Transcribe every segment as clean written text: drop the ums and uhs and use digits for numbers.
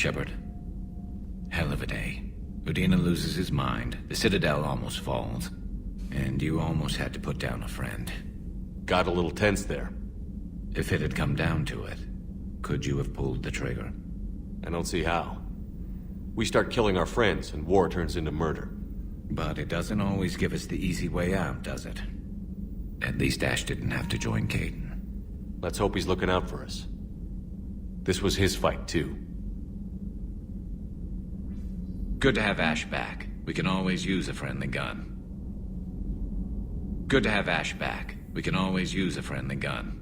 Shepard. Hell of a day. Udina loses his mind, the Citadel almost falls, and you almost had to put down a friend. Got a little tense there. If it had come down to it, could you have pulled the trigger? I don't see how. We start killing our friends, and war turns into murder. But it doesn't always give us the easy way out, does it? At least Ash didn't have to join Caden. Let's hope he's looking out for us. This was his fight, too. Good to have Ash back. We can always use a friendly gun. Good to have Ash back. We can always use a friendly gun.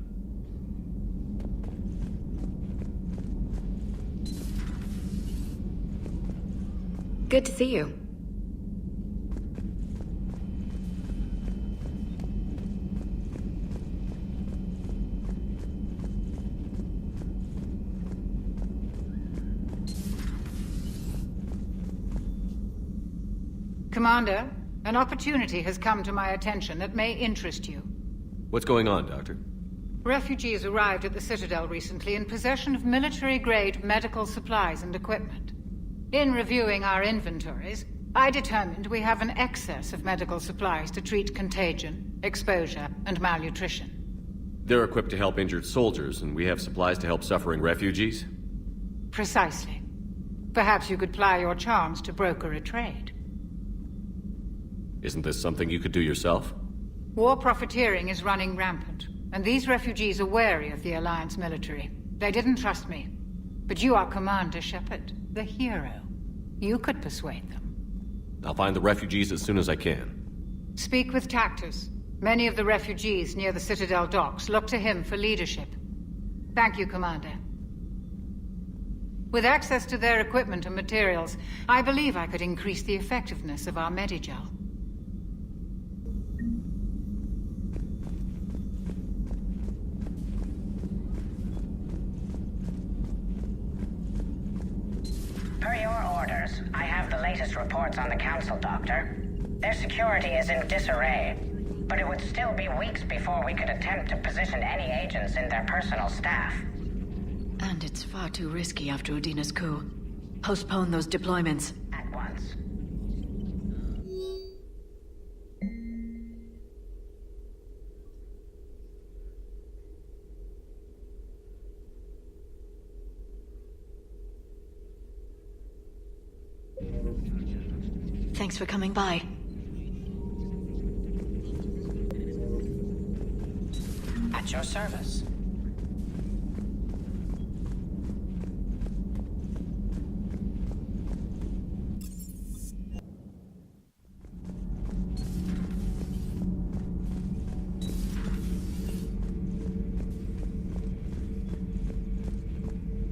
Good to see you. Commander, an opportunity has come to my attention that may interest you. What's going on, Doctor? Refugees arrived at the Citadel recently in possession of military-grade medical supplies and equipment. In reviewing our inventories, I determined we have an excess of medical supplies to treat contagion, exposure, and malnutrition. They're equipped to help injured soldiers, and we have supplies to help suffering refugees? Precisely. Perhaps you could ply your charms to broker a trade. Isn't this something you could do yourself? War profiteering is running rampant, and these refugees are wary of the Alliance military. They didn't trust me. But you are Commander Shepard, the hero. You could persuade them. I'll find the refugees as soon as I can. Speak with Tactus. Many of the refugees near the Citadel docks look to him for leadership. Thank you, Commander. With access to their equipment and materials, I believe I could increase the effectiveness of our Medigel. Per your orders, I have the latest reports on the Council, Doctor. Their security is in disarray, but it would still be weeks before we could attempt to position any agents in their personal staff. And it's far too risky after Udina's coup. Postpone those deployments. At once. Thanks for coming by. At your service.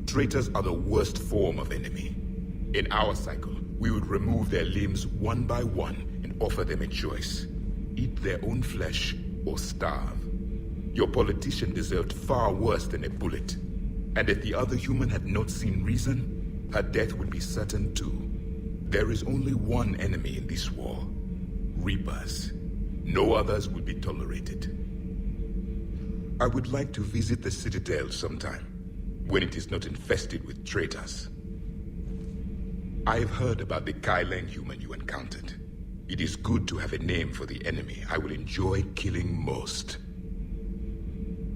Traitors are the worst form of enemy. In our cycle, we would remove their limbs one by one and offer them a choice. Eat their own flesh or starve. Your politician deserved far worse than a bullet. And if the other human had not seen reason, her death would be certain too. There is only one enemy in this war. Reapers. No others will be tolerated. I would like to visit the Citadel sometime, when it is not infested with traitors. I've heard about the Kylan human you encountered. It is good to have a name for the enemy I will enjoy killing most.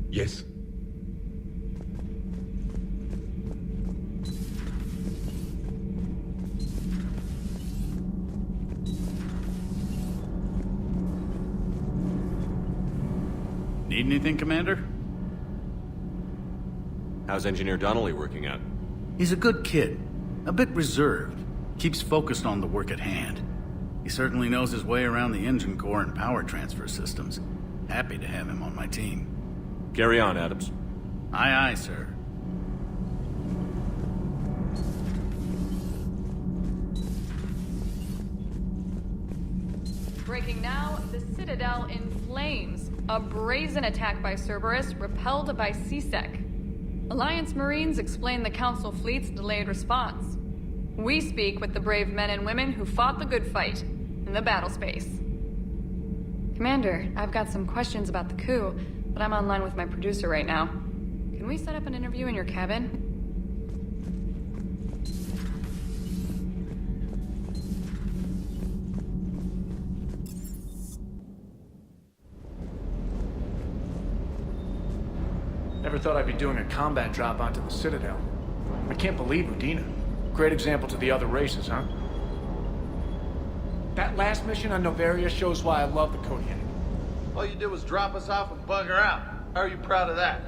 Yes? Need anything, Commander? How's Engineer Donnelly working out? He's a good kid. A bit reserved. Keeps focused on the work at hand. He certainly knows his way around the engine core and power transfer systems. Happy to have him on my team. Carry on, Adams. Aye, aye, sir. Breaking now, the Citadel in flames. A brazen attack by Cerberus, repelled by C-Sec. Alliance Marines explain the Council fleet's delayed response. We speak with the brave men and women who fought the good fight in the battle space. Commander, I've got some questions about the coup, but I'm online with my producer right now. Can we set up an interview in your cabin? Never thought I'd be doing a combat drop onto the Citadel. I can't believe Udina. Great example to the other races, huh? That last mission on Novaria shows why I love the Kodiak. All you did was drop us off and bugger out. How are you proud of that?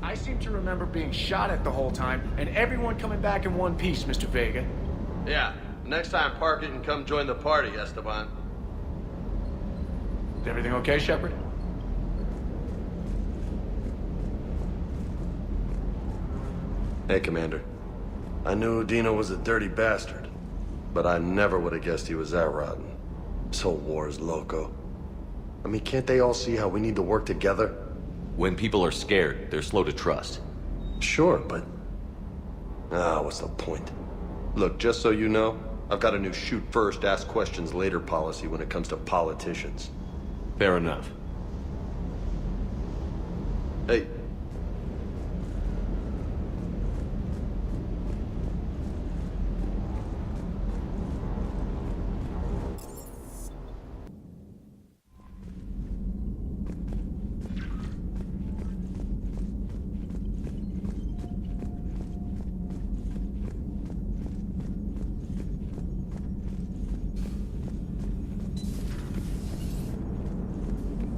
I seem to remember being shot at the whole time, and everyone coming back in one piece, Mr. Vega. Yeah, next time park it and come join the party, Esteban. Is everything okay, Shepard? Hey, Commander. I knew Udina was a dirty bastard, but I never would have guessed he was that rotten. This whole war is loco. I mean, can't they all see how we need to work together? When people are scared, they're slow to trust. Sure, but... what's the point? Look, just so you know, I've got a new shoot first, ask questions later policy when it comes to politicians. Fair enough. Hey.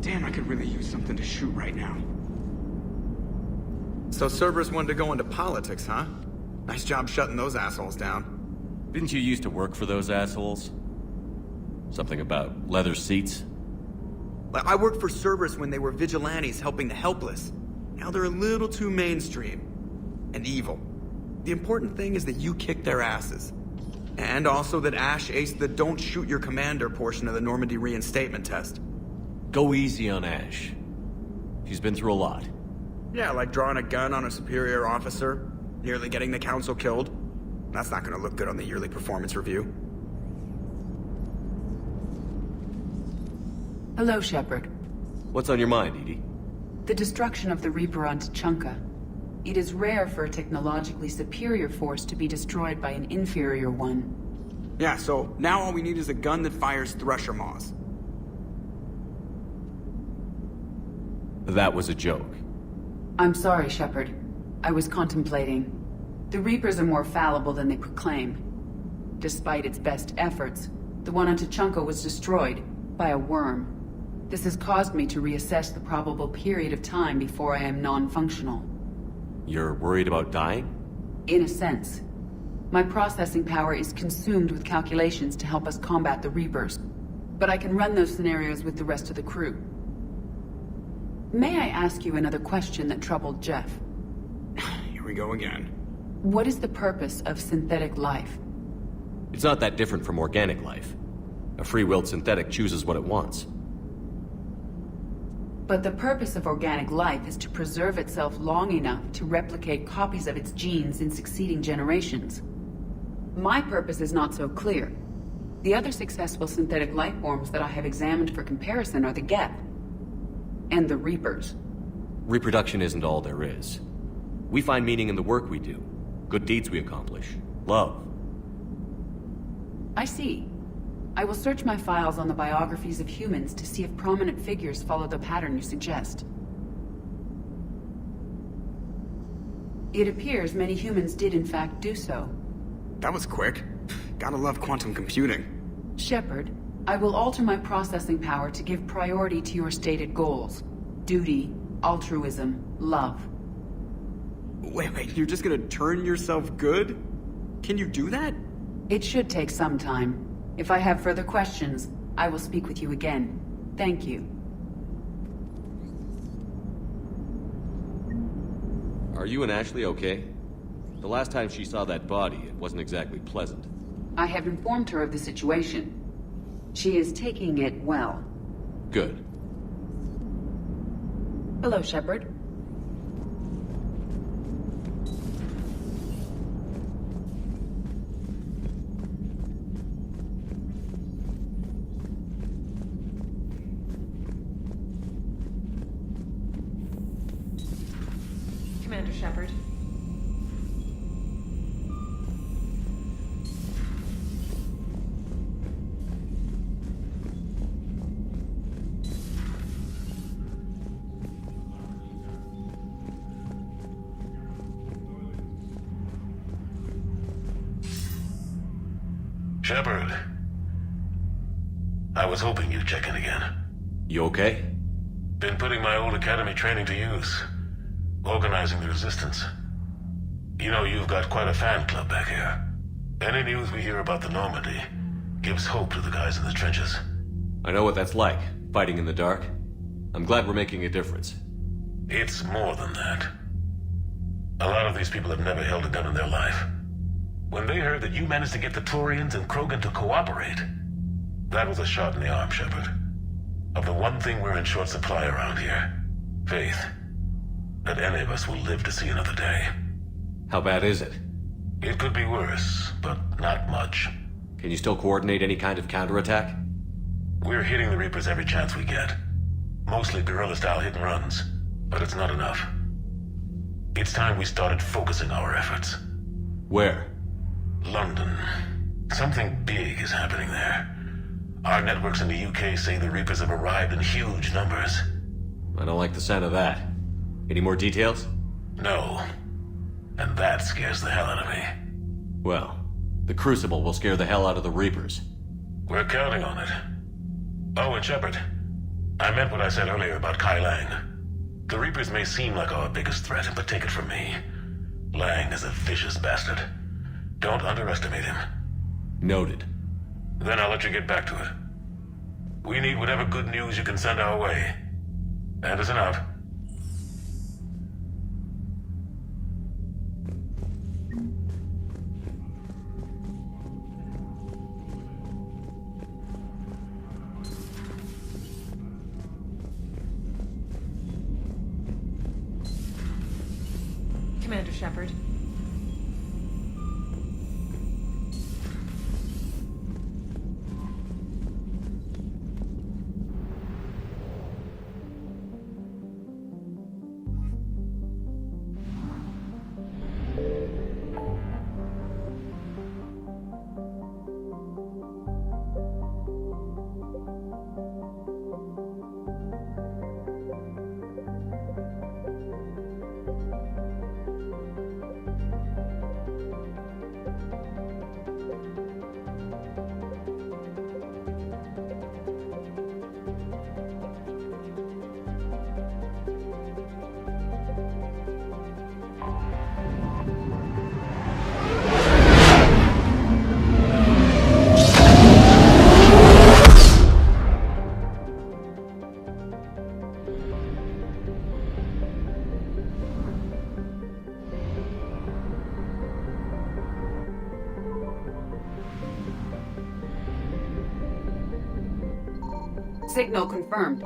Damn, I could really use something to shoot right now. So Cerberus wanted to go into politics, huh? Nice job shutting those assholes down. Didn't you used to work for those assholes? Something about leather seats? I worked for Cerberus when they were vigilantes helping the helpless. Now they're a little too mainstream. And evil. The important thing is that you kick their asses. And also that Ash aced the don't shoot your commander portion of the Normandy reinstatement test. Go easy on Ash. She's been through a lot. Yeah, like drawing a gun on a superior officer, nearly getting the council killed. That's not gonna look good on the yearly performance review. Hello, Shepard. What's on your mind, Edie? The destruction of the Reaper on Tuchanka. It is rare for a technologically superior force to be destroyed by an inferior one. Yeah, so now all we need is a gun that fires thresher maws. That was a joke. I'm sorry, Shepard. I was contemplating. The Reapers are more fallible than they proclaim. Despite its best efforts, the one on Tuchanka was destroyed by a worm. This has caused me to reassess the probable period of time before I am non-functional. You're worried about dying? In a sense. My processing power is consumed with calculations to help us combat the Reapers. But I can run those scenarios with the rest of the crew. May I ask you another question that troubled Jeff? Here we go again. What is the purpose of synthetic life? It's not that different from organic life. A free-willed synthetic chooses what it wants. But the purpose of organic life is to preserve itself long enough to replicate copies of its genes in succeeding generations. My purpose is not so clear. The other successful synthetic life forms that I have examined for comparison are the Geth and the Reapers. Reproduction isn't all there is. We find meaning in the work we do, good deeds we accomplish, love. I see. I will search my files on the biographies of humans to see if prominent figures follow the pattern you suggest. It appears many humans did in fact do so. That was quick. Gotta love quantum computing. Shepard, I will alter my processing power to give priority to your stated goals. Duty, altruism, love. Wait, you're just gonna turn yourself good? Can you do that? It should take some time. If I have further questions, I will speak with you again. Thank you. Are you and Ashley okay? The last time she saw that body, it wasn't exactly pleasant. I have informed her of the situation. She is taking it well. Good. Hello, Shepard. Commander Shepard. Shepard. I was hoping you'd check in again. You okay? Been putting my old academy training to use. Organizing the resistance. You know, you've got quite a fan club back here. Any news we hear about the Normandy gives hope to the guys in the trenches. I know what that's like, fighting in the dark. I'm glad we're making a difference. It's more than that. A lot of these people have never held a gun in their life. When they heard that you managed to get the Turians and Krogan to cooperate, that was a shot in the arm, Shepard. Of the one thing we're in short supply around here. Faith. That any of us will live to see another day. How bad is it? It could be worse, but not much. Can you still coordinate any kind of counterattack? We're hitting the Reapers every chance we get. Mostly guerrilla-style hit-and-runs, but it's not enough. It's time we started focusing our efforts. Where? London. Something big is happening there. Our networks in the UK say the Reapers have arrived in huge numbers. I don't like the sound of that. Any more details? No. And that scares the hell out of me. Well, the Crucible will scare the hell out of the Reapers. We're counting on it. Oh, and Shepard, I meant what I said earlier about Kai Lang. The Reapers may seem like our biggest threat, but take it from me. Lang is a vicious bastard. Don't underestimate him. Noted. Then I'll let you get back to it. We need whatever good news you can send our way. Anderson out. Commander Shepard. Signal confirmed.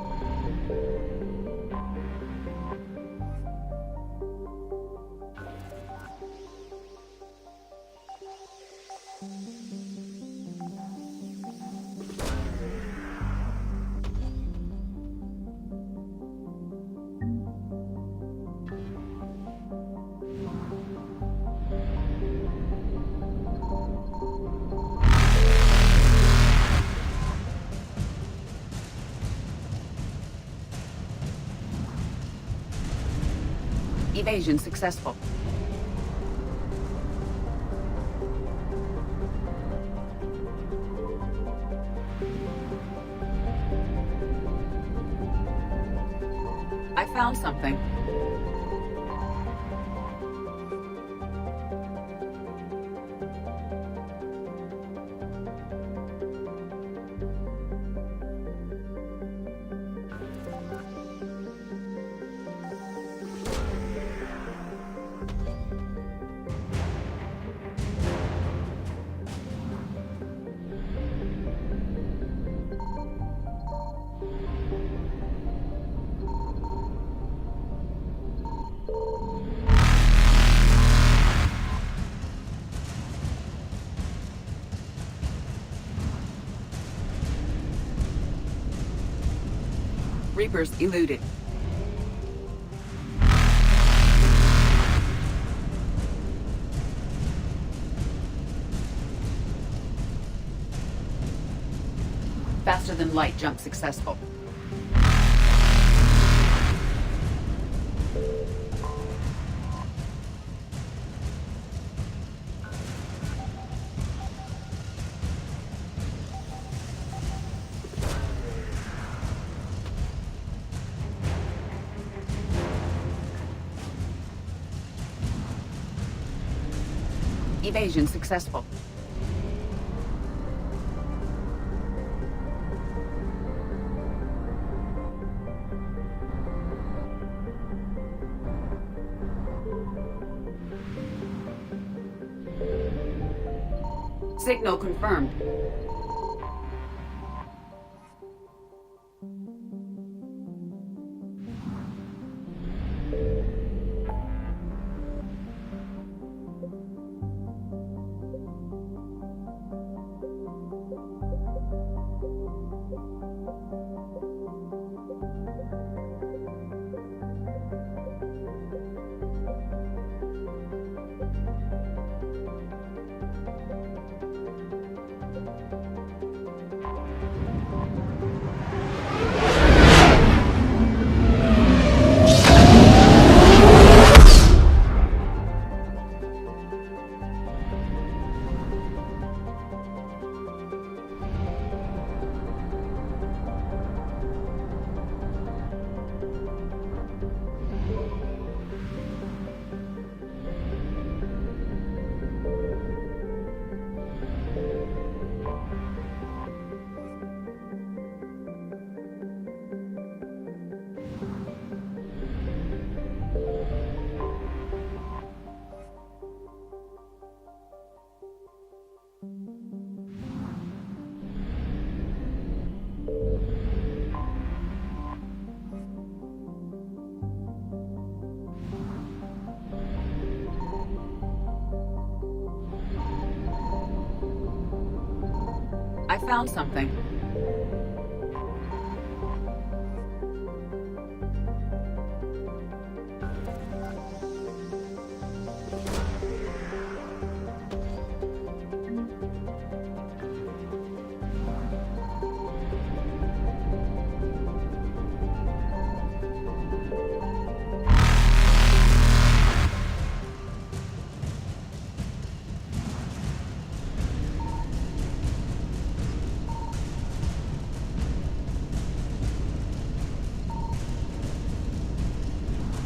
Evasion successful. I found something. Reapers eluded. Faster than light jump successful. Evasion successful. Signal confirmed. I found something.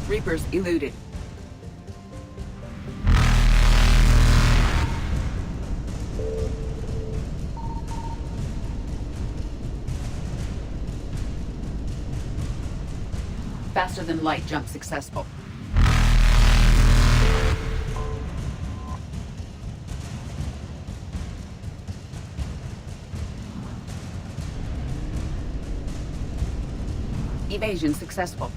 Reapers eluded. Faster than light jump successful. Evasion successful.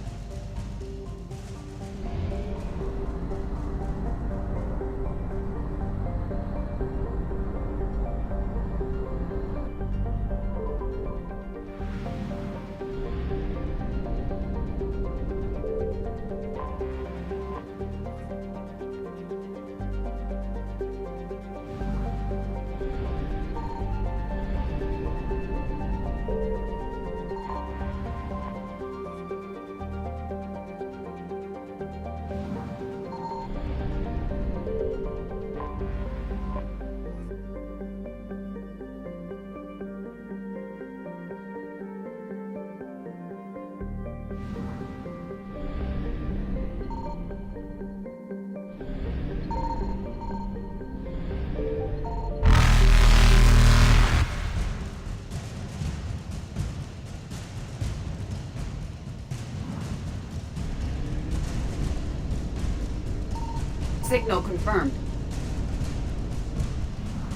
Signal confirmed.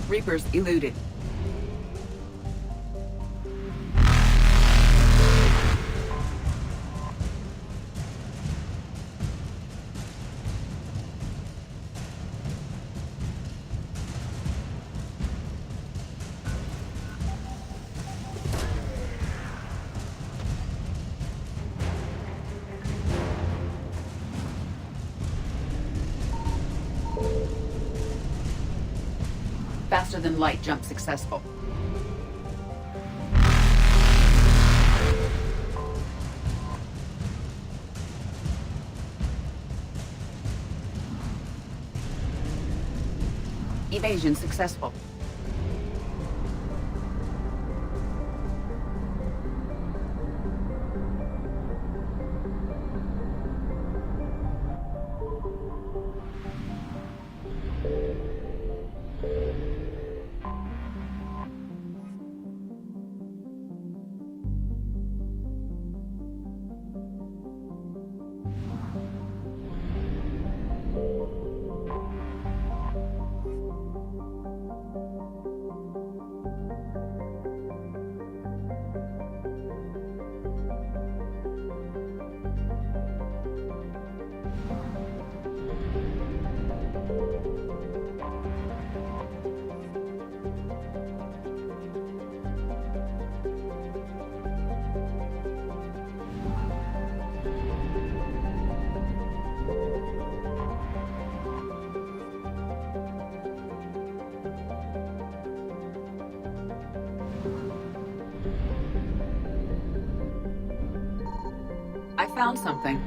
Reapers eluded. Faster than light jump successful. Evasion successful. found something.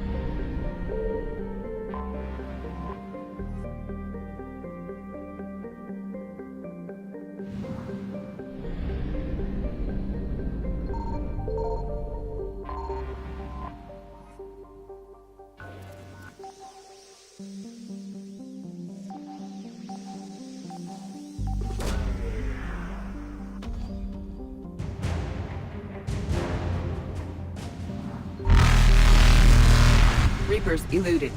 Reapers eluded.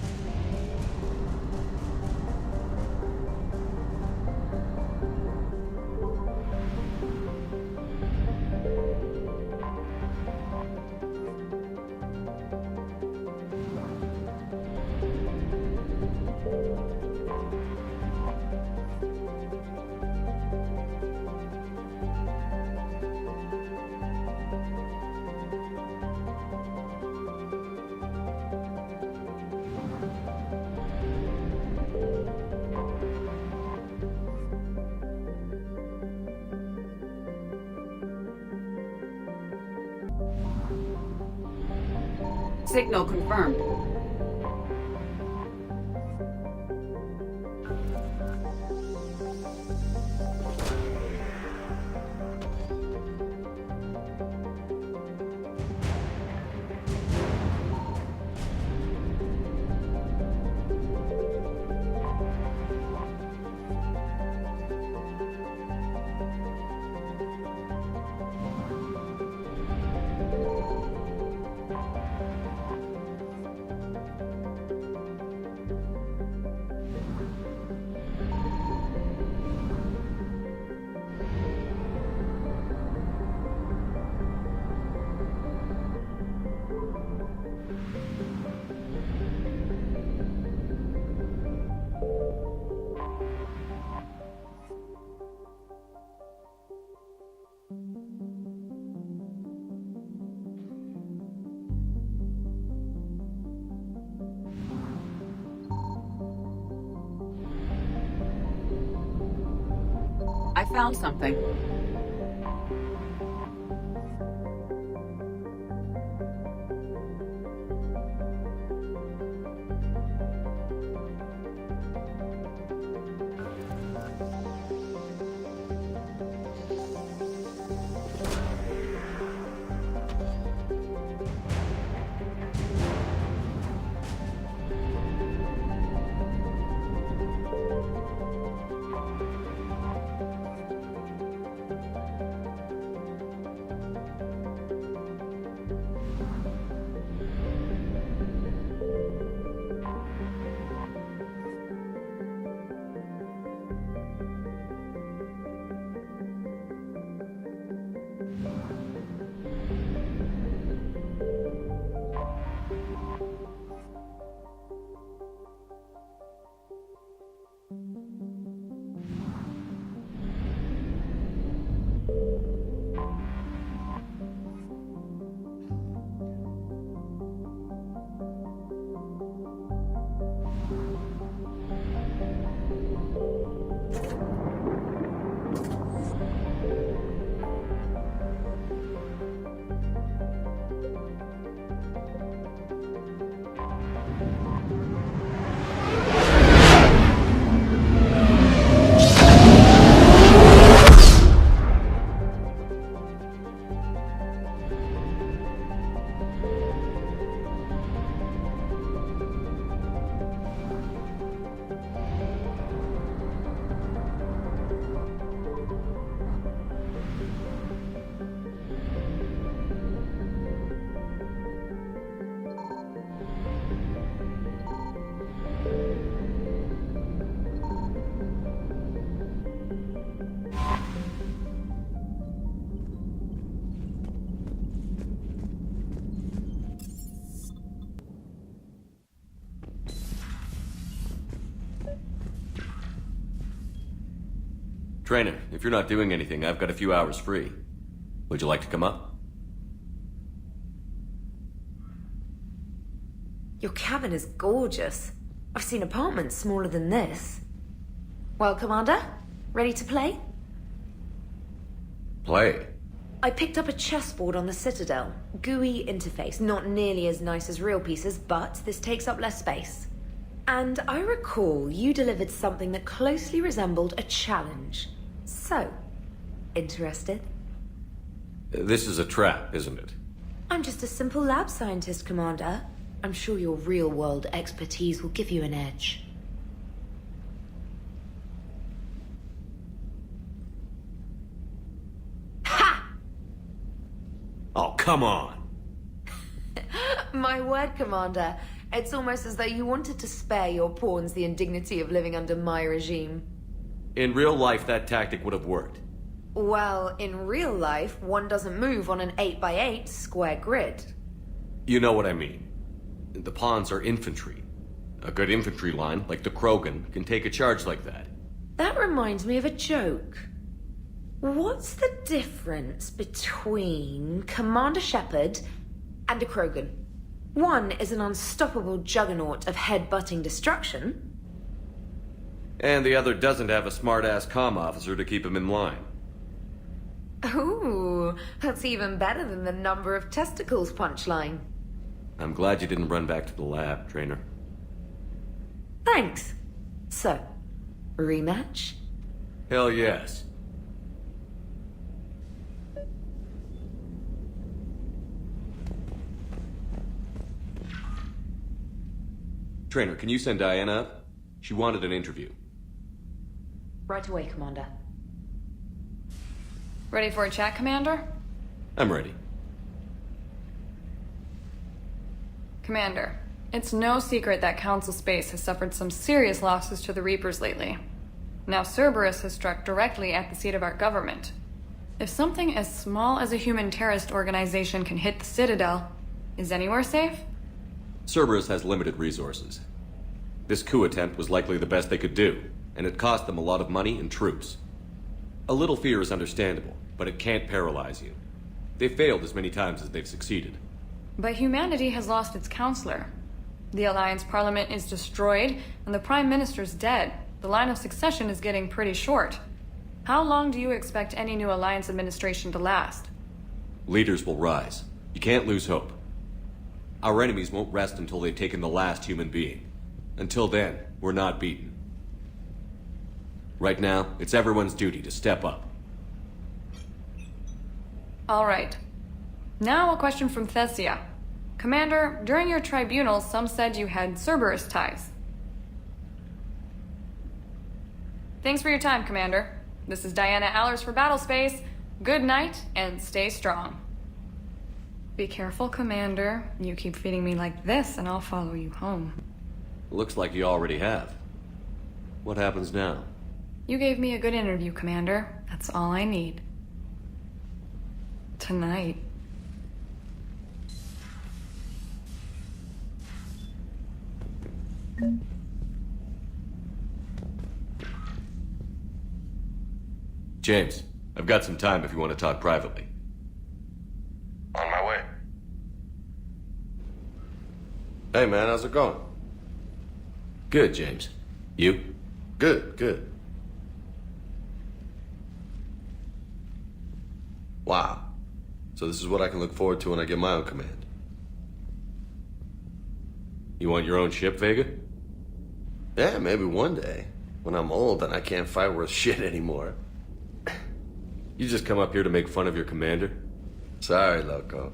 Signal confirmed. I found something. Trainer, if you're not doing anything, I've got a few hours free. Would you like to come up? Your cabin is gorgeous. I've seen apartments smaller than this. Well, Commander, ready to play? Play? I picked up a chessboard on the Citadel. GUI interface, not nearly as nice as real pieces, but this takes up less space. And I recall you delivered something that closely resembled a challenge. So, interested? This is a trap, isn't it? I'm just a simple lab scientist, Commander. I'm sure your real-world expertise will give you an edge. Ha! Oh, come on! My word, Commander. It's almost as though you wanted to spare your pawns the indignity of living under my regime. In real life, that tactic would have worked. Well, in real life, one doesn't move on an 8x8 square grid. You know what I mean. The pawns are infantry. A good infantry line, like the Krogan, can take a charge like that. That reminds me of a joke. What's the difference between Commander Shepard and a Krogan? One is an unstoppable juggernaut of head-butting destruction. And the other doesn't have a smart-ass comm officer to keep him in line. Ooh, that's even better than the number of testicles punchline. I'm glad you didn't run back to the lab, Trainer. Thanks. So, rematch? Hell yes. Trainer, can you send Diana up? She wanted an interview. Right away, Commander. Ready for a chat, Commander? I'm ready. Commander, it's no secret that Council Space has suffered some serious losses to the Reapers lately. Now Cerberus has struck directly at the seat of our government. If something as small as a human terrorist organization can hit the Citadel, is anywhere safe? Cerberus has limited resources. This coup attempt was likely the best they could do, and it cost them a lot of money and troops. A little fear is understandable, but it can't paralyze you. They've failed as many times as they've succeeded. But humanity has lost its counselor. The Alliance Parliament is destroyed, and the Prime Minister's dead. The line of succession is getting pretty short. How long do you expect any new Alliance administration to last? Leaders will rise. You can't lose hope. Our enemies won't rest until they've taken the last human being. Until then, we're not beaten. Right now, it's everyone's duty to step up. All right. Now a question from Thessia. Commander, during your tribunal, some said you had Cerberus ties. Thanks for your time, Commander. This is Diana Allers for Battlespace. Good night, and stay strong. Be careful, Commander. You keep feeding me like this, and I'll follow you home. Looks like you already have. What happens now? You gave me a good interview, Commander. That's all I need. Tonight. James, I've got some time if you want to talk privately. On my way. Hey man, how's it going? Good, James. You? Good, good. Wow. So this is what I can look forward to when I get my own command. You want your own ship, Vega? Yeah, maybe one day. When I'm old and I can't fight worth shit anymore. You just come up here to make fun of your commander? Sorry, Loco.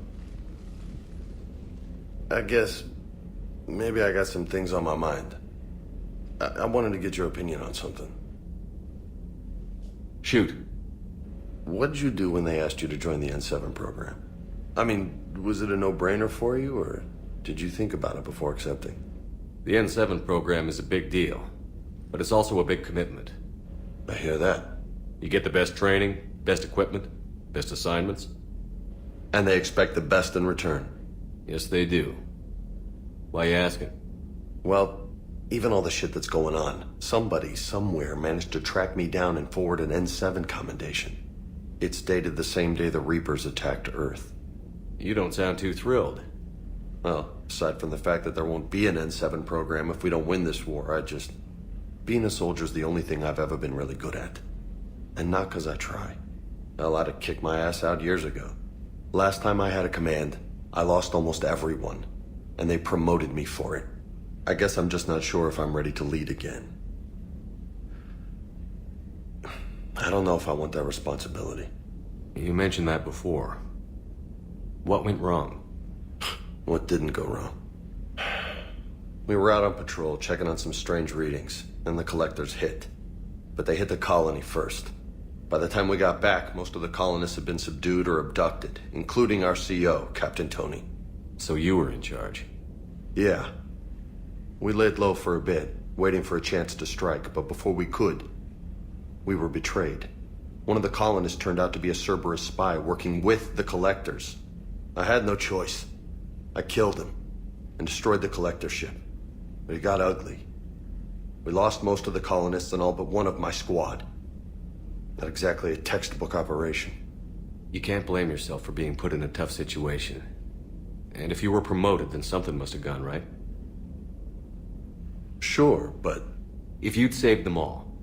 I guess maybe I got some things on my mind. I wanted to get your opinion on something. Shoot. What did you do when they asked you to join the N7 program? I mean, was it a no-brainer for you, or did you think about it before accepting? The N7 program is a big deal, but it's also a big commitment. I hear that. You get the best training, best equipment, best assignments. And they expect the best in return. Yes, they do. Why you asking? Well, even all the shit that's going on, somebody somewhere managed to track me down and forward an N7 commendation. It's dated the same day the Reapers attacked Earth. You don't sound too thrilled. Well, aside from the fact that there won't be an N7 program if we don't win this war, being a soldier's the only thing I've ever been really good at. And not because I try. Hell, I'd have kicked my ass out years ago. Last time I had a command, I lost almost everyone, and they promoted me for it. I guess I'm just not sure if I'm ready to lead again. I don't know if I want that responsibility. You mentioned that before. What went wrong? What didn't go wrong? We were out on patrol, checking on some strange readings, and the collectors hit. But they hit the colony first. By the time we got back, most of the colonists had been subdued or abducted, including our CO, Captain Tony. So you were in charge? Yeah. We laid low for a bit, waiting for a chance to strike, but before we could, we were betrayed. One of the colonists turned out to be a Cerberus spy working with the collectors. I had no choice. I killed him and destroyed the collector ship. But it got ugly. We lost most of the colonists and all but one of my squad. Not exactly a textbook operation. You can't blame yourself for being put in a tough situation. And if you were promoted, then something must have gone right. Sure, but... If you'd saved them all,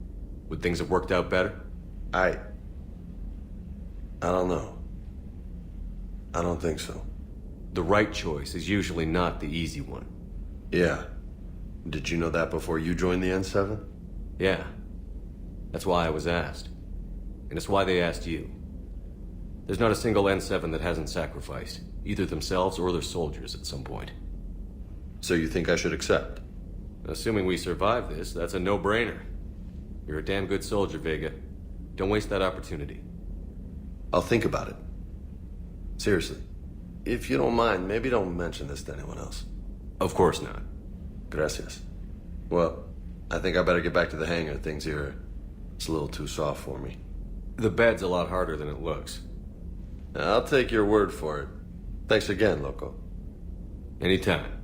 would things have worked out better? I don't know. I don't think so. The right choice is usually not the easy one. Yeah. Did you know that before you joined the N7? Yeah. That's why I was asked. And it's why they asked you. There's not a single N7 that hasn't sacrificed, either themselves or their soldiers at some point. So you think I should accept? Assuming we survive this, that's a no-brainer. You're a damn good soldier, Vega. Don't waste that opportunity. I'll think about it. Seriously. If you don't mind, maybe don't mention this to anyone else. Of course not. Gracias. Well, I think I better get back to the hangar. Things here, it's a little too soft for me. The bed's a lot harder than it looks. I'll take your word for it. Thanks again, Loco. Anytime.